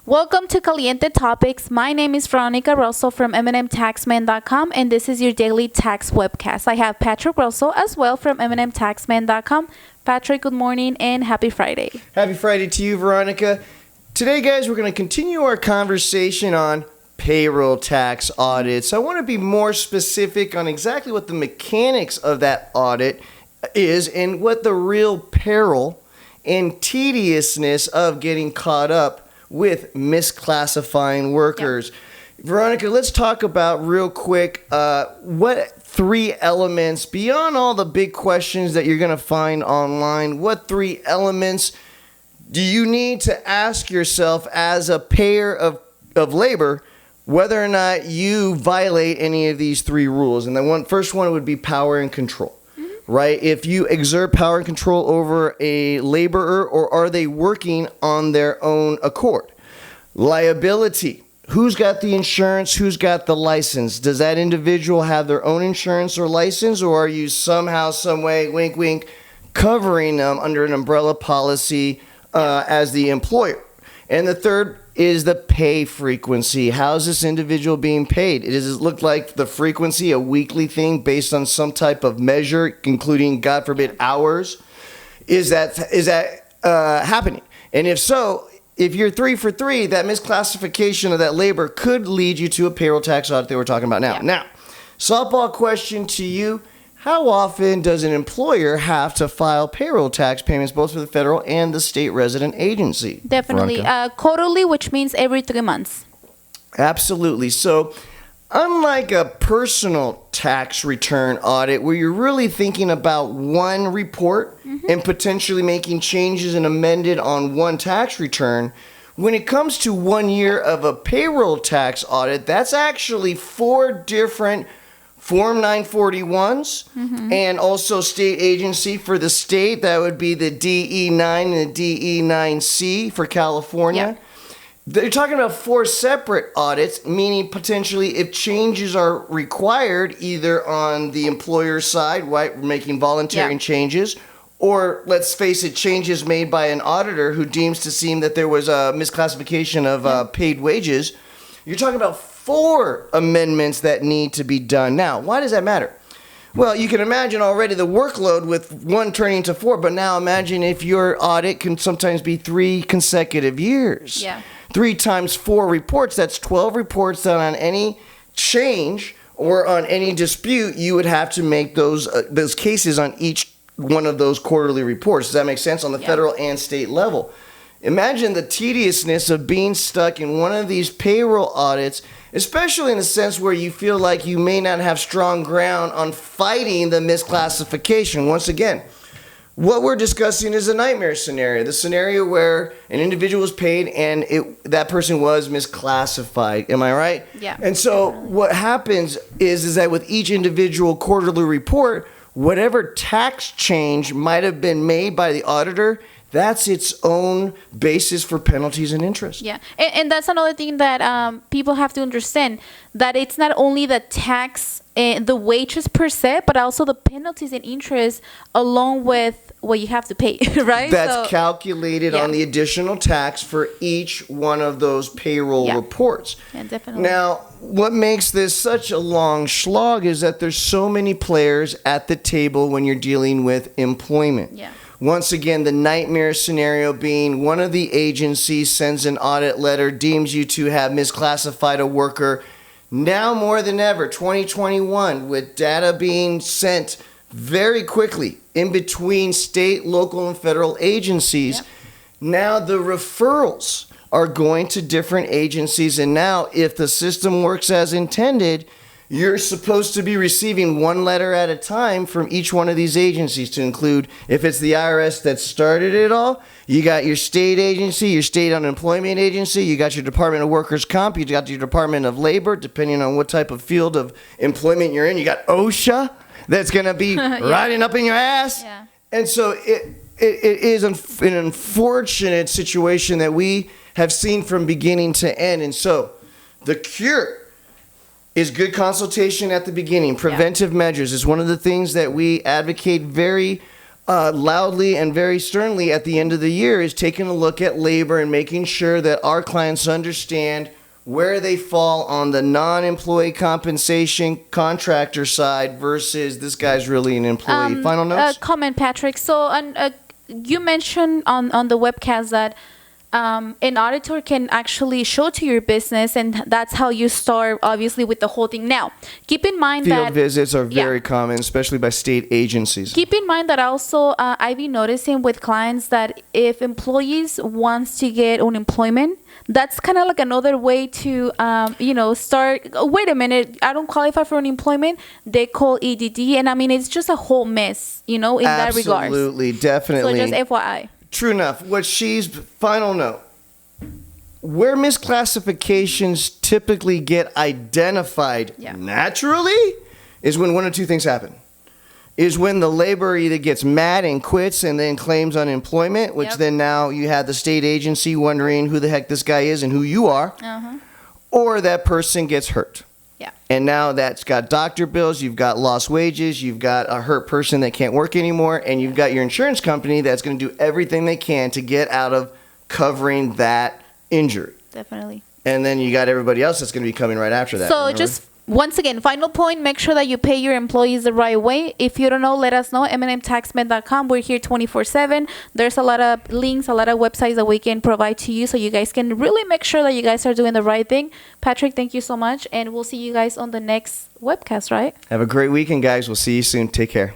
Welcome to Caliente Topics. My name is Veronica Russell from MMTAXMAN.com, and this is your daily tax webcast. I have Patrick Russell as well from MMTAXMAN.com. Patrick, good morning and happy Friday. Happy Friday to you, Veronica. Today, guys, we're going to continue our conversation on payroll tax audits. I want to be more specific on exactly what the mechanics of that audit is and what the real peril and tediousness of getting caught up with misclassifying workers. Yep. Veronica, let's talk about real quick what three elements, beyond all the big questions that you're going to find online, what three elements do you need to ask yourself as a payer of labor whether or not you violate any of these three rules? And the first one would be power and control. Right? If you exert power and control over a laborer, or are they working on their own accord? Liability. Who's got the insurance? Who's got the license? Does that individual have their own insurance or license, or are you somehow, some way, wink, wink, covering them under an umbrella policy as the employer? And the third is the pay frequency. How is this individual being paid? Does it look like the frequency a weekly thing based on some type of measure, including, God forbid, hours? Is that happening? And if so, if you're 3 for 3, that misclassification of that labor could lead you to a payroll tax audit that we're talking about now. Yeah. Now, softball question to you. How often does an employer have to file payroll tax payments, both for the federal and the state resident agency? Definitely. Quarterly, which means every 3 months. Absolutely. So unlike a personal tax return audit where you're really thinking about one report and potentially making changes and amended on one tax return, when it comes to 1 year of a payroll tax audit, that's actually 4 different Form 941s and also state agency for the state. That would be the DE9 and the DE9C for California. Yeah. They're talking about 4 separate audits, meaning potentially if changes are required either on the employer side, right, we're making voluntary changes, or let's face it, changes made by an auditor who deems to seem that there was a misclassification of paid wages. You're talking about 4 amendments that need to be done. Now, why does that matter? Well, you can imagine already the workload with 1 turning to 4, but now imagine if your audit can sometimes be 3 consecutive years. Yeah. 3 times 4 reports, that's 12 reports that on any change or on any dispute, you would have to make those cases on each one of those quarterly reports. Does that make sense? On the federal and state level. Imagine the tediousness of being stuck in one of these payroll audits, especially in the sense where you feel like you may not have strong ground on fighting the misclassification. Once again, what we're discussing is a nightmare scenario, the scenario where an individual was paid and that person was misclassified. Am I right? Yeah. And so what happens is that with each individual quarterly report, whatever tax change might have been made by the auditor, that's its own basis for penalties and interest. Yeah, and that's another thing that people have to understand, that it's not only the tax, the wages per se, but also the penalties and interest along with what you have to pay, right? That's calculated on the additional tax for each one of those payroll reports. Yeah, definitely. Now, what makes this such a long slog is that there's so many players at the table when you're dealing with employment. Yeah. Once again, the nightmare scenario being one of the agencies sends an audit letter, deems you to have misclassified a worker. Now more than ever, 2021, with data being sent very quickly in between state, local, and federal agencies, now the referrals are going to different agencies. And now if the system works as intended, you're supposed to be receiving 1 letter at a time from each one of these agencies, to include, if it's the IRS that started it all, you got your state agency, your state unemployment agency, you got your Department of Workers' Comp, you got your Department of Labor, depending on what type of field of employment you're in. You got OSHA that's going to be riding up in your ass. Yeah. And so it is an unfortunate situation that we have seen from beginning to end. And so the cure is good consultation at the beginning. Preventive measures is one of the things that we advocate very loudly and very sternly at the end of the year is taking a look at labor and making sure that our clients understand where they fall on the non-employee compensation contractor side versus this guy's really an employee. Final notes? Comment, Patrick. So you mentioned on the webcast that an auditor can actually show to your business, and that's how you start, obviously, with the whole thing. Now, keep in mind Field that visits are very common, especially by state agencies. keep in mind that also I've been noticing with clients that if employees wants to get unemployment, that's kind of like another way to, start. Wait a minute, I don't qualify for unemployment. They call EDD, and I mean it's just a whole mess, in that regard. Absolutely, definitely. So just FYI. True enough. What she's final note. Where misclassifications typically get identified naturally is when one of two things happen. Is when the laborer either gets mad and quits and then claims unemployment, which then now you have the state agency wondering who the heck this guy is and who you are, or that person gets hurt. Yeah. And now that's got doctor bills, you've got lost wages, you've got a hurt person that can't work anymore, and you've got your insurance company that's going to do everything they can to get out of covering that injury. Definitely. And then you got everybody else that's going to be coming right after that. So remember? just once again, final point, make sure that you pay your employees the right way. If you don't know, let us know. MMTAXMAN.com. We're here 24/7. There's a lot of links, a lot of websites that we can provide to you so you guys can really make sure that you guys are doing the right thing. Patrick, thank you so much. And we'll see you guys on the next webcast, right? Have a great weekend, guys. We'll see you soon. Take care.